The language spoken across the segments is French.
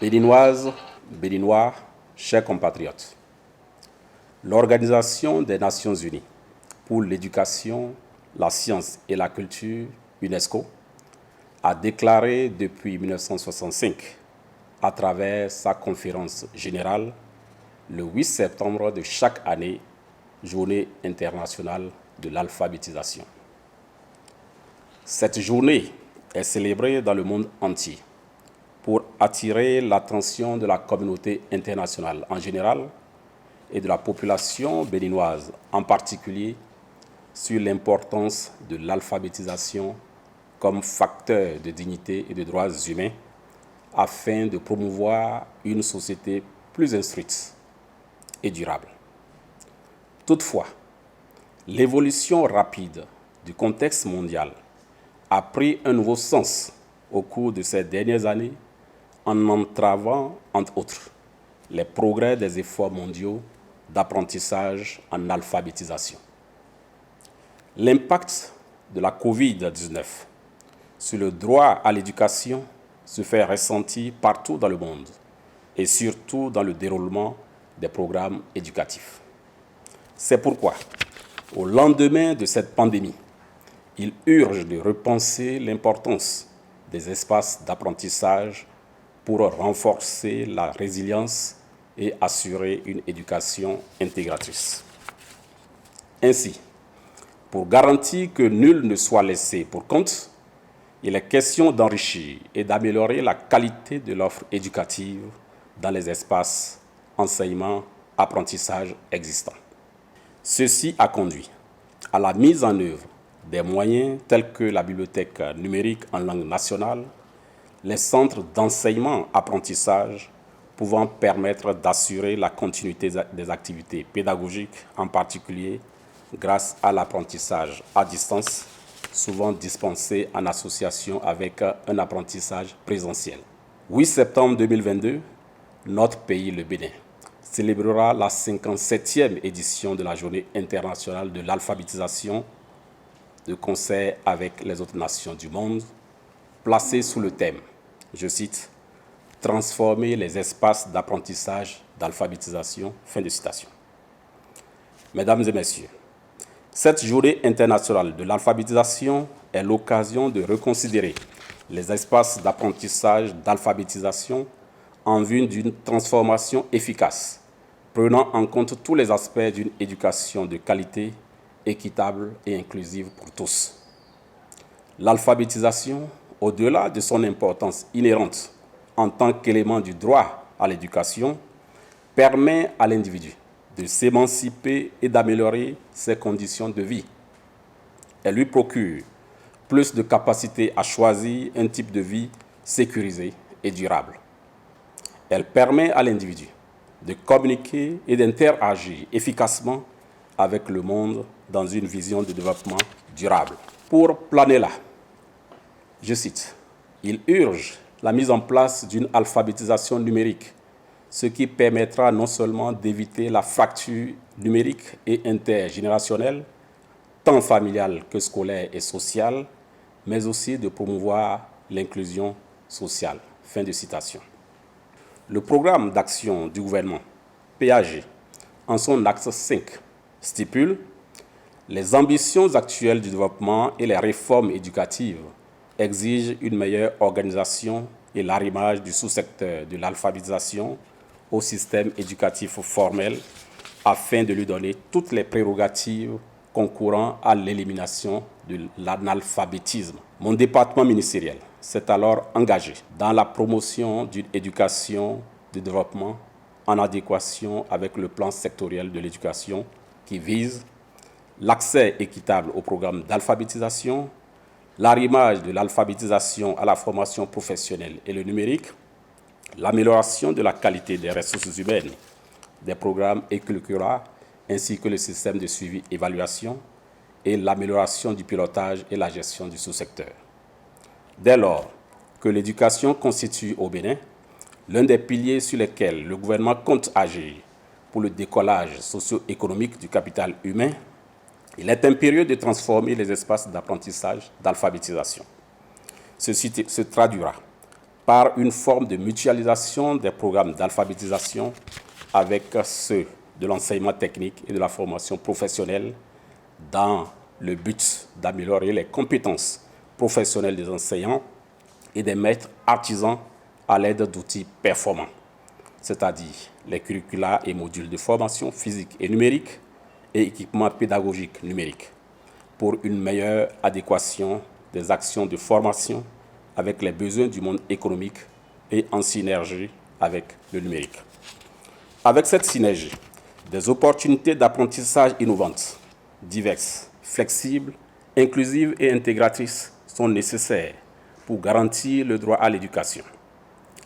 Béninoises, Béninois, chers compatriotes, l'Organisation des Nations Unies pour l'éducation, la science et la culture, UNESCO, a déclaré depuis 1965, à travers sa conférence générale, le 8 septembre de chaque année, Journée internationale de l'alphabétisation. Cette journée est célébrée dans le monde entier pour attirer l'attention de la communauté internationale en général et de la population béninoise en particulier sur l'importance de l'alphabétisation comme facteur de dignité et de droits humains afin de promouvoir une société plus instruite et durable. Toutefois, l'évolution rapide du contexte mondial a pris un nouveau sens au cours de ces dernières années en entravant, entre autres, les progrès des efforts mondiaux d'apprentissage en alphabétisation. L'impact de la COVID-19 sur le droit à l'éducation se fait ressentir partout dans le monde et surtout dans le déroulement des programmes éducatifs. C'est pourquoi, au lendemain de cette pandémie, il urge de repenser l'importance des espaces d'apprentissage pour renforcer la résilience et assurer une éducation intégratrice. Ainsi, pour garantir que nul ne soit laissé pour compte, il est question d'enrichir et d'améliorer la qualité de l'offre éducative dans les espaces enseignement-apprentissage existants. Ceci a conduit à la mise en œuvre des moyens tels que la bibliothèque numérique en langue nationale, les centres d'enseignement-apprentissage pouvant permettre d'assurer la continuité des activités pédagogiques, en particulier grâce à l'apprentissage à distance, souvent dispensé en association avec un apprentissage présentiel. 8 septembre 2022, notre pays, le Bénin, célébrera la 57e édition de la Journée internationale de l'alphabétisation de concert avec les autres nations du monde, placée sous le thème, je cite, « Transformer les espaces d'apprentissage d'alphabétisation ». Fin de citation. Mesdames et messieurs, cette journée internationale de l'alphabétisation est l'occasion de reconsidérer les espaces d'apprentissage d'alphabétisation en vue d'une transformation efficace, prenant en compte tous les aspects d'une éducation de qualité, équitable et inclusive pour tous. L'alphabétisation, au-delà de son importance inhérente en tant qu'élément du droit à l'éducation, permet à l'individu de s'émanciper et d'améliorer ses conditions de vie. Elle lui procure plus de capacité à choisir un type de vie sécurisé et durable. Elle permet à l'individu de communiquer et d'interagir efficacement avec le monde dans une vision de développement durable. Pour planer là, je cite, « Il urge la mise en place d'une alphabétisation numérique, ce qui permettra non seulement d'éviter la fracture numérique et intergénérationnelle, tant familiale que scolaire et sociale, mais aussi de promouvoir l'inclusion sociale. » Fin de citation. Le programme d'action du gouvernement, PAG, en son axe 5, stipule les ambitions actuelles du développement et les réformes éducatives exigent une meilleure organisation et l'arrimage du sous-secteur de l'alphabétisation au système éducatif formel afin de lui donner toutes les prérogatives concourant à l'élimination de l'analphabétisme. Mon département ministériel s'est alors engagé dans la promotion d'une éducation de développement en adéquation avec le plan sectoriel de l'éducation qui vise l'accès équitable au programme d'alphabétisation, l'arrimage de l'alphabétisation à la formation professionnelle et le numérique, l'amélioration de la qualité des ressources humaines, des programmes et curricula, ainsi que le système de suivi-évaluation et l'amélioration du pilotage et la gestion du sous-secteur. Dès lors que l'éducation constitue au Bénin l'un des piliers sur lesquels le gouvernement compte agir pour le décollage socio-économique du capital humain, il est impérieux de transformer les espaces d'apprentissage d'alphabétisation. Ceci se traduira par une forme de mutualisation des programmes d'alphabétisation avec ceux de l'enseignement technique et de la formation professionnelle dans le but d'améliorer les compétences professionnelles des enseignants et des maîtres artisans à l'aide d'outils performants, c'est-à-dire les curricula et modules de formation physique et numérique et équipements pédagogiques numériques, pour une meilleure adéquation des actions de formation avec les besoins du monde économique et en synergie avec le numérique. Avec cette synergie, des opportunités d'apprentissage innovantes, diverses, flexibles, inclusives et intégratrices sont nécessaires pour garantir le droit à l'éducation,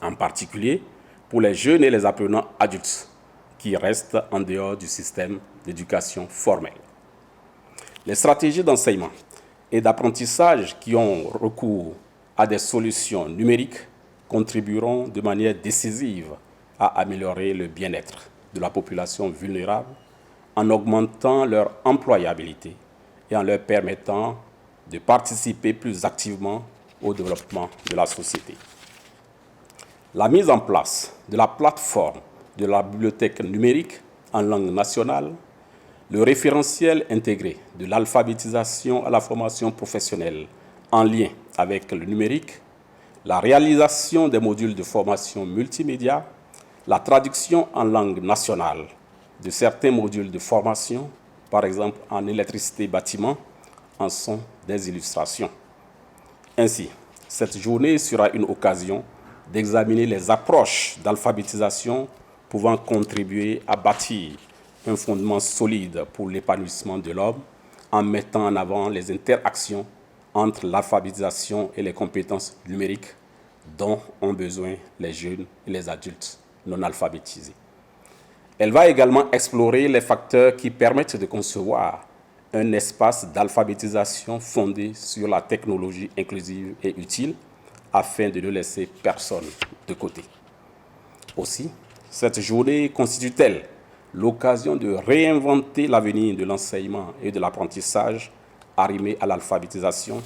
en particulier pour les jeunes et les apprenants adultes qui restent en dehors du système d'éducation formelle. Les stratégies d'enseignement et d'apprentissage qui ont recours à des solutions numériques contribueront de manière décisive à améliorer le bien-être de la population vulnérable en augmentant leur employabilité et en leur permettant de participer plus activement au développement de la société. La mise en place de la plateforme de la bibliothèque numérique en langue nationale, le référentiel intégré de l'alphabétisation à la formation professionnelle en lien avec le numérique, la réalisation des modules de formation multimédia, la traduction en langue nationale de certains modules de formation, par exemple en électricité bâtiment, en sont des illustrations. Ainsi, cette journée sera une occasion d'examiner les approches d'alphabétisation pouvant contribuer à bâtir un fondement solide pour l'épanouissement de l'homme en mettant en avant les interactions entre l'alphabétisation et les compétences numériques dont ont besoin les jeunes et les adultes non alphabétisés. Elle va également explorer les facteurs qui permettent de concevoir un espace d'alphabétisation fondé sur la technologie inclusive et utile afin de ne laisser personne de côté. Aussi, cette journée constitue-t-elle l'occasion de réinventer l'avenir de l'enseignement et de l'apprentissage arrimé à l'alphabétisation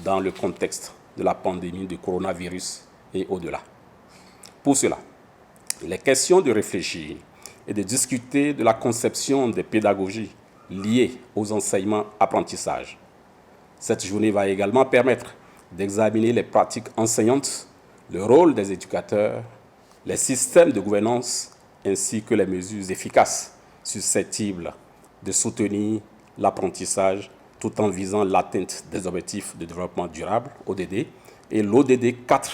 dans le contexte de la pandémie du coronavirus et au-delà. Pour cela, il est question de réfléchir et de discuter de la conception des pédagogies liées aux enseignements-apprentissages. Cette journée va également permettre d'examiner les pratiques enseignantes, le rôle des éducateurs, les systèmes de gouvernance ainsi que les mesures efficaces susceptibles de soutenir l'apprentissage tout en visant l'atteinte des objectifs de développement durable, ODD, et l'ODD 4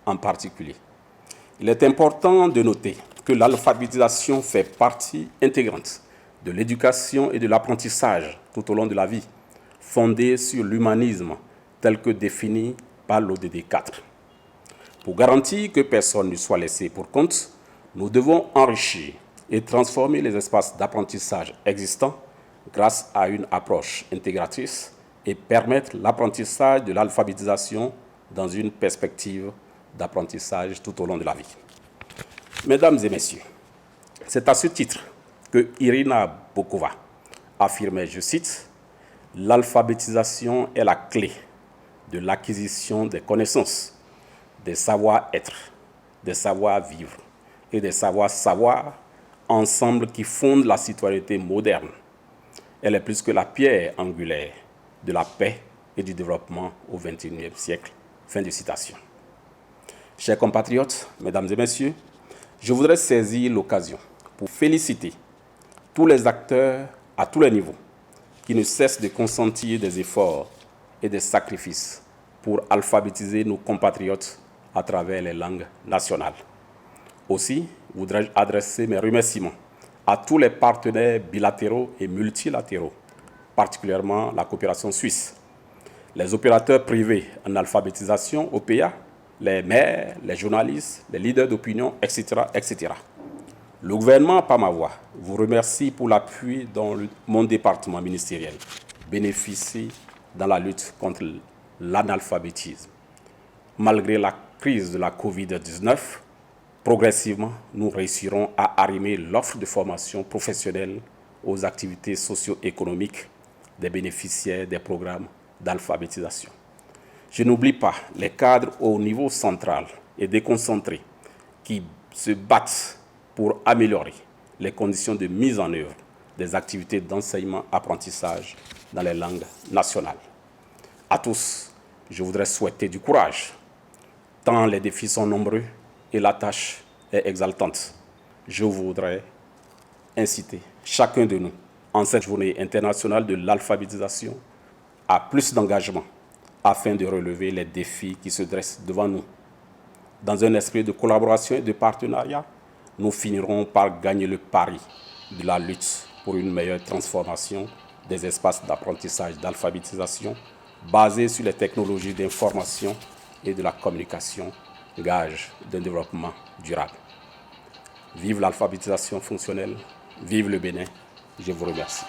en particulier. Il est important de noter que l'alphabétisation fait partie intégrante de l'éducation et de l'apprentissage tout au long de la vie, fondée sur l'humanisme tel que défini par l'ODD 4. Pour garantir que personne ne soit laissé pour compte, nous devons enrichir et transformer les espaces d'apprentissage existants grâce à une approche intégratrice et permettre l'apprentissage de l'alphabétisation dans une perspective d'apprentissage tout au long de la vie. Mesdames et messieurs, c'est à ce titre que Irina Bokova affirmait, je cite, « L'alphabétisation est la clé de l'acquisition des connaissances, des savoir-être, des savoir-vivre et des savoir-savoir, ensemble qui fondent la citoyenneté moderne. Elle est plus que la pierre angulaire de la paix et du développement au XXIe siècle. » Fin de citation. Chers compatriotes, mesdames et messieurs, je voudrais saisir l'occasion pour féliciter tous les acteurs à tous les niveaux qui ne cessent de consentir des efforts et des sacrifices pour alphabétiser nos compatriotes à travers les langues nationales. Aussi, voudrais-je adresser mes remerciements à tous les partenaires bilatéraux et multilatéraux, particulièrement la coopération suisse, les opérateurs privés en alphabétisation, OPA, les maires, les journalistes, les leaders d'opinion, etc., etc. Le gouvernement, par ma voix, vous remercie pour l'appui dont mon département ministériel bénéficie dans la lutte contre l'analphabétisme. Malgré la crise de la COVID-19, progressivement, nous réussirons à arrimer l'offre de formation professionnelle aux activités socio-économiques des bénéficiaires des programmes d'alphabétisation. Je n'oublie pas les cadres au niveau central et déconcentrés qui se battent pour améliorer les conditions de mise en œuvre des activités d'enseignement-apprentissage dans les langues nationales. À tous, je voudrais souhaiter du courage, tant les défis sont nombreux et la tâche est exaltante. Je voudrais inciter chacun de nous, en cette journée internationale de l'alphabétisation, à plus d'engagement afin de relever les défis qui se dressent devant nous. Dans un esprit de collaboration et de partenariat, nous finirons par gagner le pari de la lutte pour une meilleure transformation des espaces d'apprentissage d'alphabétisation basés sur les technologies d'information et de la communication, gage d'un développement durable. Vive l'alphabétisation fonctionnelle, vive le Bénin, je vous remercie.